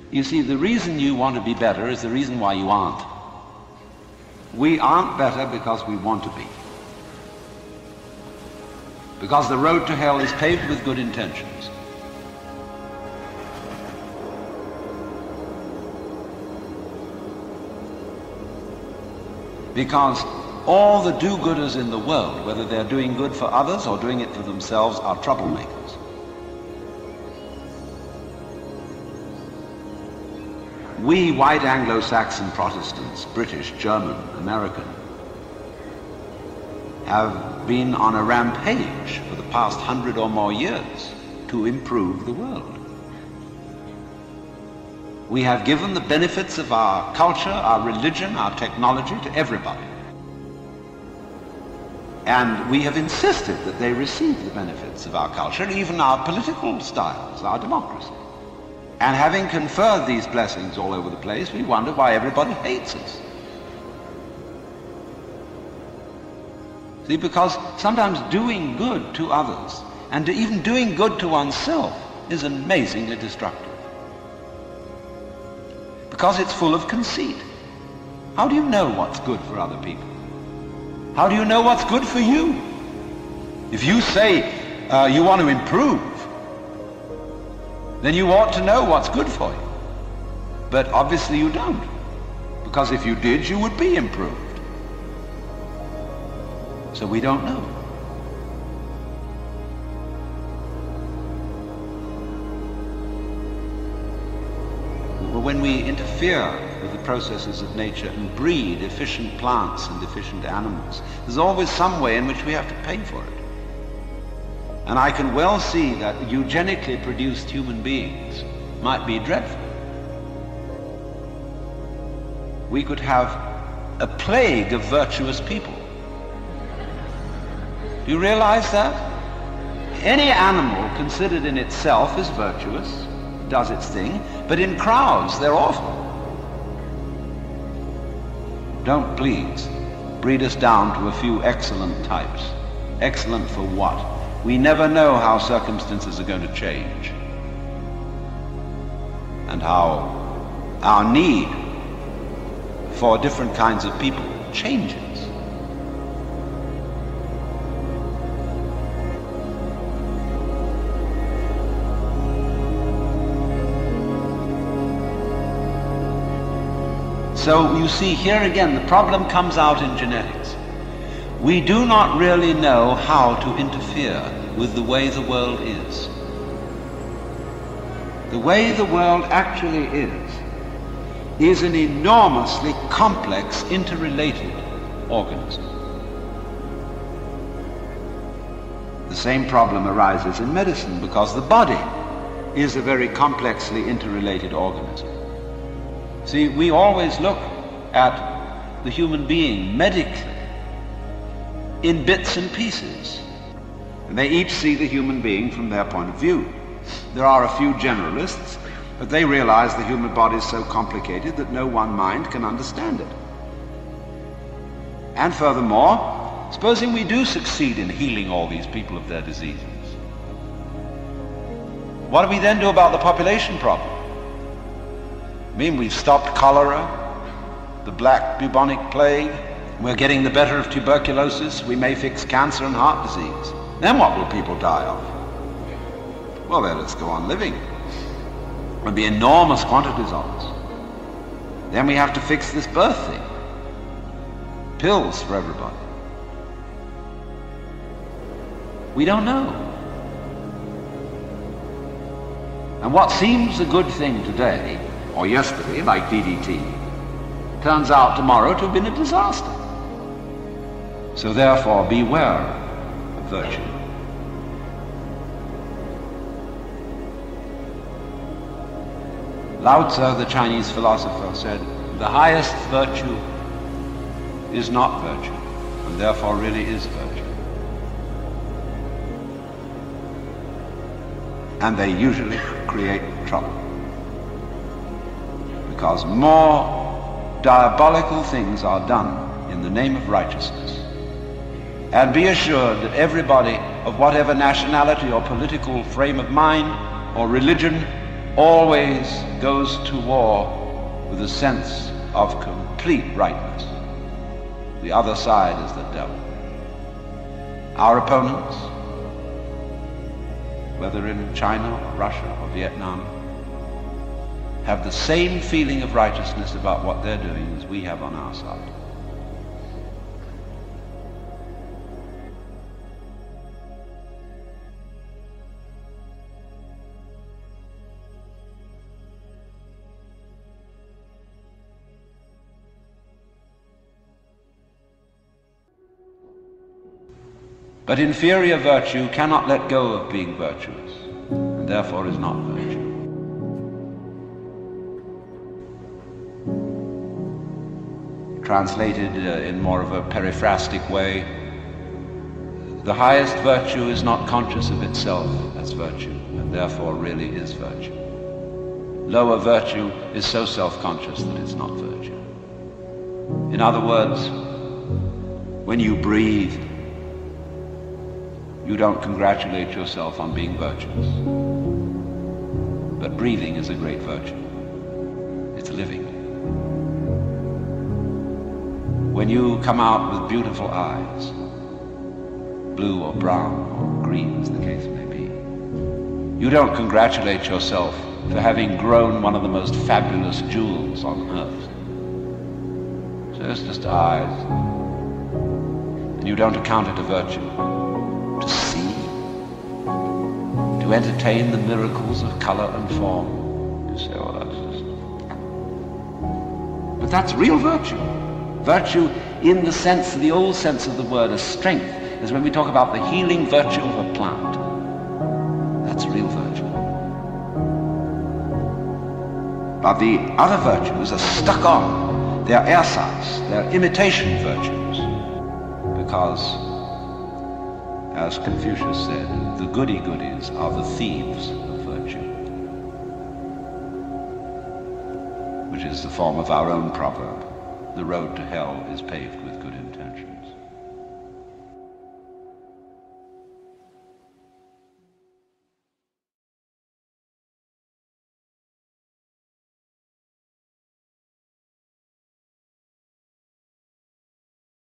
You see, the reason you want to be better is the reason why you aren't. We aren't better because we want to be. Because the road to hell is paved with good intentions. Because all the do-gooders in the world, whether they're doing good for others or doing it for themselves, are troublemakers. We white Anglo-Saxon Protestants, British, German, American, have been on a rampage for the past 100 or more years to improve the world. We have given the benefits of our culture, our religion, our technology to everybody. And we have insisted that they receive the benefits of our culture, even our political styles, our democracy. And having conferred these blessings all over the place, we wonder why everybody hates us. See, because sometimes doing good to others, and even doing good to oneself, is amazingly destructive. Because it's full of conceit. How do you know what's good for other people? How do you know what's good for you? If you say you want to improve, then you ought to know what's good for you. But obviously you don't. Because if you did, you would be improved. So we don't know. When we interfere with the processes of nature and breed efficient plants and efficient animals, there's always some way in which we have to pay for it. And I can well see that eugenically produced human beings might be dreadful. We could have a plague of virtuous people. Do you realize that? Any animal considered in itself is virtuous, does its thing, but in crowds they're awful. Don't please breed us down to a few excellent types. Excellent for what? We never know how circumstances are going to change and how our need for different kinds of people changes. So you see, here again, the problem comes out in genetics. We do not really know how to interfere with the way the world is. The way the world actually is an enormously complex, interrelated organism. The same problem arises in medicine because the body is a very complexly interrelated organism. See, we always look at the human being medically in bits and pieces. And they each see the human being from their point of view. There are a few generalists, but they realize the human body is so complicated that no one mind can understand it. And furthermore, supposing we do succeed in healing all these people of their diseases, what do we then do about the population problem? I mean, we've stopped cholera, the black bubonic plague, we're getting the better of tuberculosis, we may fix cancer and heart disease. Then what will people die of? Well, they'll just go on living. There'll be enormous quantities of us. Then we have to fix this birth thing. Pills for everybody. We don't know. And what seems a good thing today, or yesterday, like DDT, turns out tomorrow to have been a disaster. So therefore, beware of virtue. Lao Tzu, the Chinese philosopher, said, the highest virtue is not virtue, and therefore really is virtue. And they usually create trouble. Because more diabolical things are done in the name of righteousness. And be assured that everybody of whatever nationality or political frame of mind or religion always goes to war with a sense of complete rightness. The other side is the devil. Our opponents, whether in China or Russia or Vietnam, have the same feeling of righteousness about what they're doing as we have on our side. But inferior virtue cannot let go of being virtuous, and therefore is not virtue. Translated in more of a periphrastic way, the highest virtue is not conscious of itself as virtue, and therefore really is virtue. Lower virtue is so self-conscious that it's not virtue. In other words, when you breathe, you don't congratulate yourself on being virtuous. But breathing is a great virtue. It's living. When you come out with beautiful eyes, blue or brown or green as the case may be, you don't congratulate yourself for having grown one of the most fabulous jewels on earth. So it's just eyes. And you don't account it a virtue. To see, to entertain the miracles of color and form. You say, oh, that's just... But that's real virtue. Virtue in the sense, the old sense of the word, as strength, is when we talk about the healing virtue of a plant. That's real virtue. But the other virtues are stuck on. They're ersatz, they're imitation virtues. Because, as Confucius said, the goody-goodies are the thieves of virtue, which is the form of our own proverb, the road to hell is paved with good intentions.